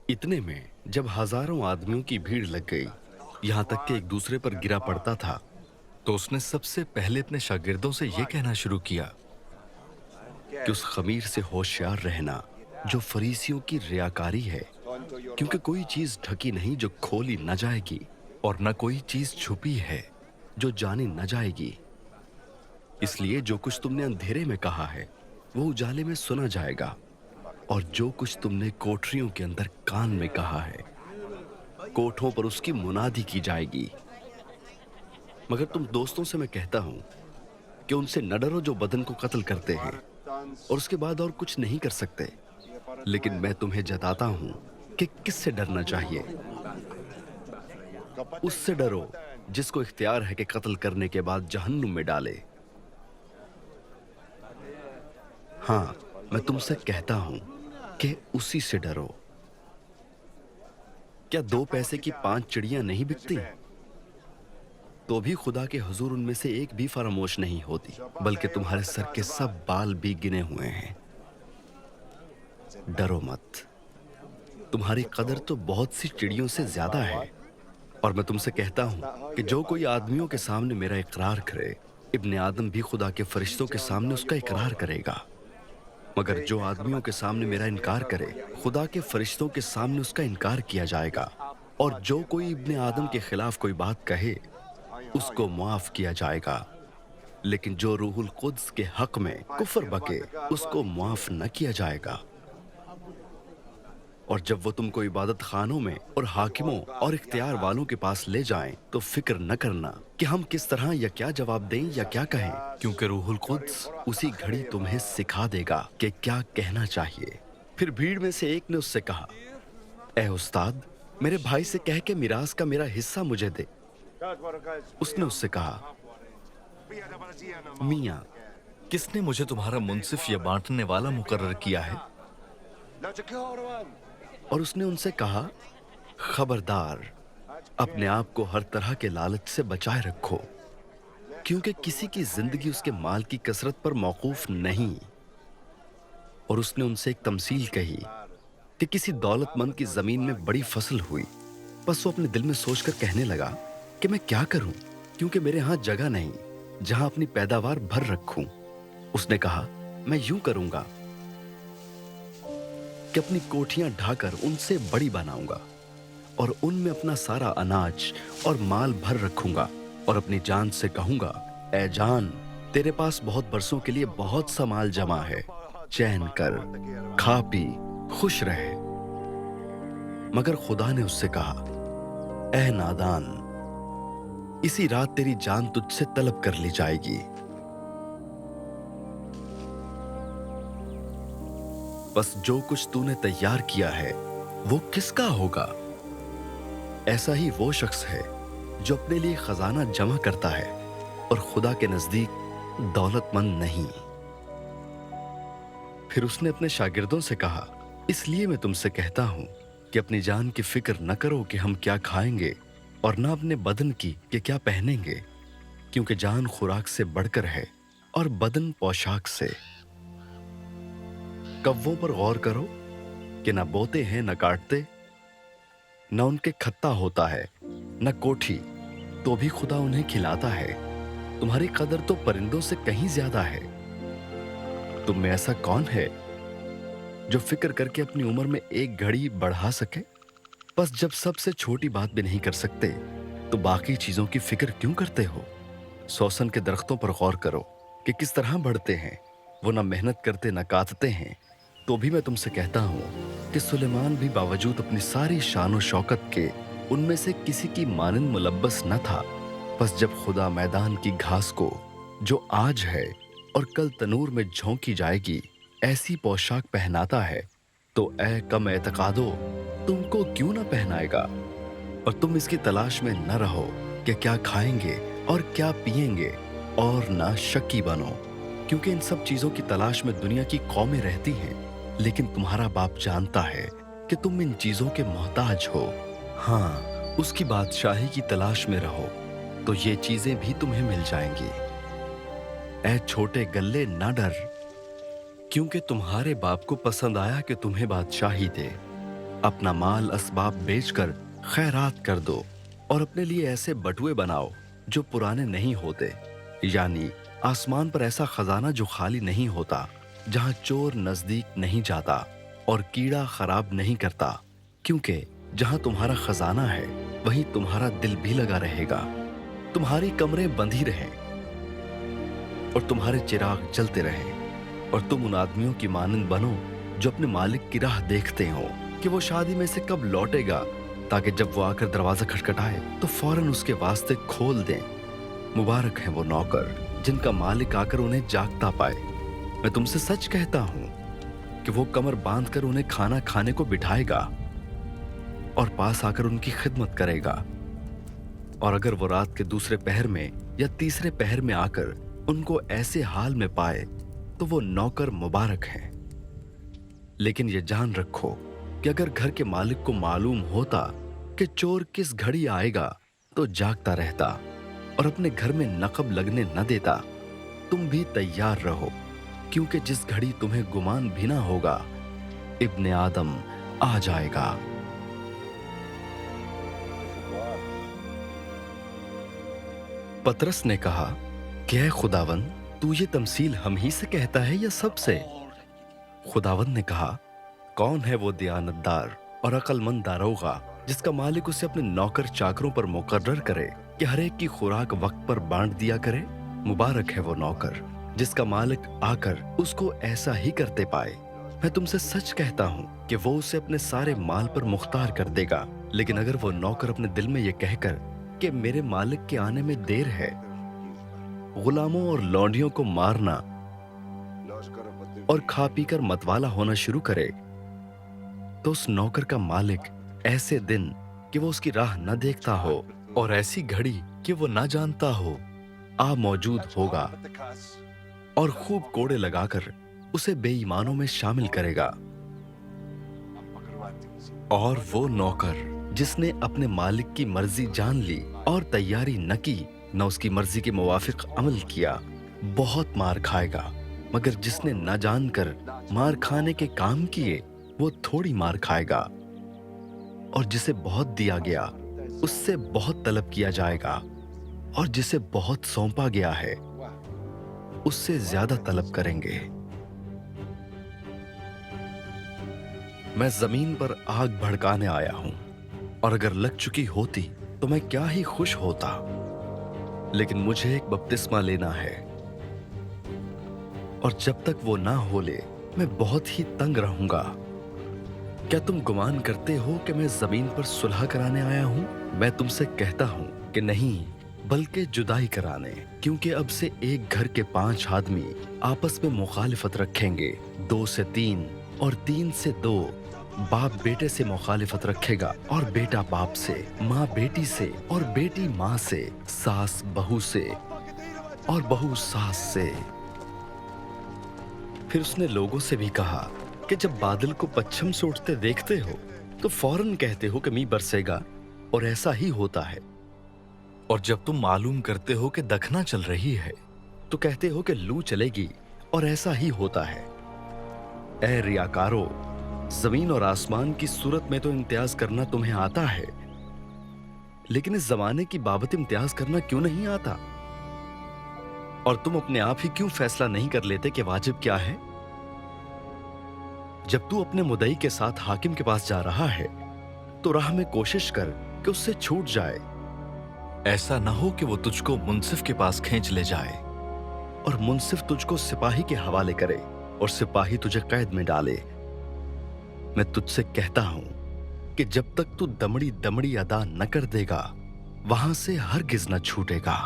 इतने में जब हजारों आदमियों की भीड़ लग गई, यहाँ तक कि एक दूसरे पर गिरा पड़ता था, तो उसने सबसे पहले अपने शागिर्दों से यह कहना शुरू किया कि उस खमीर से होशियार रहना जो फरीसियों की रियाकारी है, क्योंकि कोई चीज ढकी नहीं जो खोली न जाएगी, और न कोई चीज छुपी है जो जानी न जाएगी। इसलिए जो कुछ तुमने अंधेरे में कहा है वो उजाले में सुना जाएगा, और जो कुछ तुमने कोठरियों के अंदर कान में कहा है कोठों पर उसकी मुनादी की जाएगी। मगर तुम दोस्तों से मैं कहता हूं कि उनसे न डरो जो बदन को कत्ल करते हैं और उसके बाद और कुछ नहीं कर सकते, लेकिन मैं तुम्हें जताता हूं कि किससे डरना चाहिए। उससे डरो जिसको इख्तियार है कि कत्ल करने के बाद जहन्नुम में डाले। हाँ, मैं तुमसे कहता हूं कि उसी से डरो। क्या 2 पैसे की 5 चिड़ियां नहीं बिकती? तो भी खुदा के हुजूर उनमें से एक भी फरामोश नहीं होती, बल्कि तुम्हारे सर के सब बाल भी गिने हुए हैं। डरो मत, तुम्हारी कदर तो बहुत सी चिड़ियों से ज्यादा है। और मैं तुमसे कहता हूं कि जो कोई आदमियों के सामने मेरा इकरार करे, इब्ने आदम भी खुदा के फरिश्तों के सामने उसका इकरार करेगा। मगर जो आदमियों के सामने मेरा इनकार करे, खुदा के फरिश्तों के सामने उसका इनकार किया जाएगा। और जो कोई इब्ने आदम के खिलाफ कोई बात कहे, उसको मुआफ किया जाएगा, लेकिन जो रूहुल कुद्स के हक में कुफर बके, उसको मुआफ न किया जाएगा। और जब वो तुमको इबादत खानों में और हाकिमों और इख्तियार वालों के पास ले जाएं, तो फिक्र न करना कि हम किस तरह या क्या जवाब दें या क्या कहें, क्योंकि रूहुल कुद्स उसी घड़ी तुम्हें सिखा देगा कि क्या कहना चाहिए। फिर भीड़ में से एक ने उससे कहा, ए उस्ताद, मेरे भाई से कह के मिरास का मेरा हिस्सा मुझे दे। उसने उससे कहा, मियाँ, किसने मुझे तुम्हारा मुंसिफ या बांटने वाला मुकर्रर किया है? और उसने उनसे कहा, खबरदार, अपने आप को हर तरह के लालच से बचाए रखो, क्योंकि किसी की जिंदगी उसके माल की कसरत पर मौकूफ नहीं। और उसने उनसे एक तमसील कही कि किसी दौलतमंद की जमीन में बड़ी फसल हुई। बस वो अपने दिल में सोचकर कहने लगा कि मैं क्या करूं, क्योंकि मेरे यहां जगह नहीं जहां अपनी पैदावार भर रखूं। उसने कहा, मैं यूं करूंगा कि अपनी कोठियां ढाकर उनसे बड़ी बनाऊंगा और उनमें अपना सारा अनाज और माल भर रखूंगा, और अपनी जान से कहूंगा, ए जान, तेरे पास बहुत बरसों के लिए बहुत सा माल जमा है, चैन कर, खा पी, खुश रहे। मगर खुदा ने उससे कहा, ए नादान, इसी रात तेरी जान तुझसे तलब कर ली जाएगी। बस जो कुछ तूने तैयार किया है वो किसका होगा? ऐसा ही वो शख्स है जो अपने लिए खजाना जमा करता है और खुदा के नजदीक दौलतमंद नहीं। फिर उसने अपने शागिर्दों से कहा, इसलिए मैं तुमसे कहता हूं कि अपनी जान की फिक्र न करो कि हम क्या खाएंगे, और न अपने बदन की कि क्या पहनेंगे, क्योंकि जान खुराक से बढ़कर है और बदन पोशाक से। कव्वों पर गौर करो कि न बोते हैं न काटते, न उनके खत्ता होता है न कोठी, तो भी खुदा उन्हें खिलाता है। तुम्हारी कदर तो परिंदों से कहीं ज्यादा है। तुम में ऐसा कौन है जो फिक्र करके अपनी उम्र में एक घड़ी बढ़ा सके? बस जब सबसे छोटी बात भी नहीं कर सकते, तो बाकी चीजों की फिक्र क्यों करते हो? सोसन के दरख्तों पर गौर करो कि किस तरह बढ़ते हैं। वो न मेहनत करते न काटते हैं। तो भी मैं तुमसे कहता हूं कि सुलेमान भी बावजूद अपनी सारी शान शौकत के उनमें से किसी की मानंद मुलब्बस न था। बस जब खुदा मैदान की घास को, जो आज है और कल तनूर में झोंकी जाएगी, ऐसी पोशाक पहनाता है, तो ऐ कम एतकादो, तुमको क्यों न पहनाएगा? और तुम इसकी तलाश में न रहो कि क्या खाएंगे और क्या पिएंगे, और ना शक्की बनो, क्योंकि इन सब चीजों की तलाश में दुनिया की कौमें रहती हैं, लेकिन तुम्हारा बाप जानता है कि तुम इन चीजों के मोहताज हो। हाँ, उसकी बादशाही की तलाश में रहो, तो ये चीजें भी तुम्हें मिल जाएंगी। ऐ छोटे गल्ले, ना डर, क्योंकि तुम्हारे बाप को पसंद आया कि तुम्हें बादशाही दे। अपना माल असबाब बेचकर खैरात कर दो और अपने लिए ऐसे बटुए बनाओ जो पुराने नहीं होते, यानी आसमान पर ऐसा खजाना जो खाली नहीं होता, जहां चोर नजदीक नहीं जाता और कीड़ा खराब नहीं करता, क्योंकि जहां तुम्हारा खजाना है वहीं तुम्हारा दिल भी लगा रहेगा। तुम्हारी कमरें बंधी रहें और तुम्हारे चिराग जलते रहें, और तुम उन आदमियों की मानंद बनो जो अपने मालिक की राह देखते हो कि वो शादी में से कब लौटेगा, ताकि जब वो आकर दरवाजा खटखटाए तो फौरन उसके वास्ते खोल दें। मुबारक है वो नौकर जिनका मालिक आकर उन्हें जागता पाए। मैं तुमसे सच कहता हूं कि वो कमर बांधकर उन्हें खाना खाने को बिठाएगा और पास आकर उनकी खिदमत करेगा। और अगर वो रात के दूसरे पहर में या तीसरे पहर में आकर उनको ऐसे हाल में पाए तो वो नौकर मुबारक है। लेकिन ये जान रखो कि अगर घर के मालिक को मालूम होता कि चोर किस घड़ी आएगा तो जागता रहता और अपने घर में नकब लगने न देता। तुम भी तैयार रहो, क्योंकि जिस घड़ी तुम्हें गुमान भी ना होगा, इब्ने आदम आ जाएगा। पतरस ने कहा कि ऐ खुदावन, तू ये तमसील हम ही से कहता है या सबसे? खुदावन ने कहा, कौन है वो दयानतदार और अक्लमंद दारोगा जिसका मालिक उसे अपने नौकर चाकरों पर मुकर्रर करे कि हर एक की खुराक वक्त पर बांट दिया करे? मुबारक है वो नौकर जिसका मालिक आकर उसको ऐसा ही करते पाए। मैं तुमसे सच कहता हूँ कि वो उसे अपने सारे माल पर मुख्तार कर देगा। लेकिन अगर वो नौकर अपने दिल में ये कहकर कि मेरे मालिक के आने में देर है, गुलामों और लौंडियों को मारना और खा पीकर मतवाला होना शुरू करे, तो उस नौकर का मालिक ऐसे दिन कि वो उसकी राह न देखता हो और ऐसी घड़ी कि वो न जानता हो आ मौजूद होगा और खूब कोड़े लगाकर उसे बेईमानों में शामिल करेगा। और वो नौकर जिसने अपने मालिक की मर्जी जान ली और तैयारी न की, न उसकी मर्जी के मुवाफिक अमल किया, बहुत मार खाएगा। मगर जिसने न जानकर मार खाने के काम किए, वो थोड़ी मार खाएगा। और जिसे बहुत दिया गया उससे बहुत तलब किया जाएगा, और जिसे बहुत सौंपा गया है उससे ज्यादा तलब करेंगे। मैं जमीन पर आग भड़काने आया हूं, और अगर लग चुकी होती तो मैं क्या ही खुश होता। लेकिन मुझे एक बपतिस्मा लेना है, और जब तक वो ना हो ले मैं बहुत ही तंग रहूंगा। क्या तुम गुमान करते हो कि मैं जमीन पर सुलह कराने आया हूं? मैं तुमसे कहता हूं कि नहीं, बल्कि जुदाई कराने। क्योंकि अब से एक घर के 5 आदमी आपस में मुखालिफत रखेंगे, 2 से 3 और 3 से 2। बाप बेटे से मुखालिफत रखेगा, और बेटा बाप से, माँ बेटी से, और बेटी माँ से, सास बहू से, और बहू सास से। फिर उसने लोगों से भी कहा कि जब बादल को पश्चिम से उठते देखते हो तो फौरन कहते हो कि मींह बरसेगा, और ऐसा ही होता है। और जब तुम मालूम करते हो कि दखना चल रही है तो कहते हो कि लू चलेगी, और ऐसा ही होता है। ऐ रियाकारो, जमीन और आसमान की सूरत में तो इम्तियाज करना तुम्हें आता है, लेकिन इस जमाने की बाबत इम्तियाज करना क्यों नहीं आता? और तुम अपने आप ही क्यों फैसला नहीं कर लेते कि वाजिब क्या है? जब तू अपने मुदई के साथ हाकिम के पास जा रहा है तो राह में कोशिश कर कि उससे छूट जाए। ऐसा ना हो कि वो तुझको मुंसिफ के पास खींच ले जाए, और मुंसिफ तुझको सिपाही के हवाले करे, और सिपाही तुझे कैद में डाले। मैं तुझसे कहता हूं कि जब तक तू दमड़ी दमड़ी अदा न कर देगा, वहां से हरगिज न छूटेगा।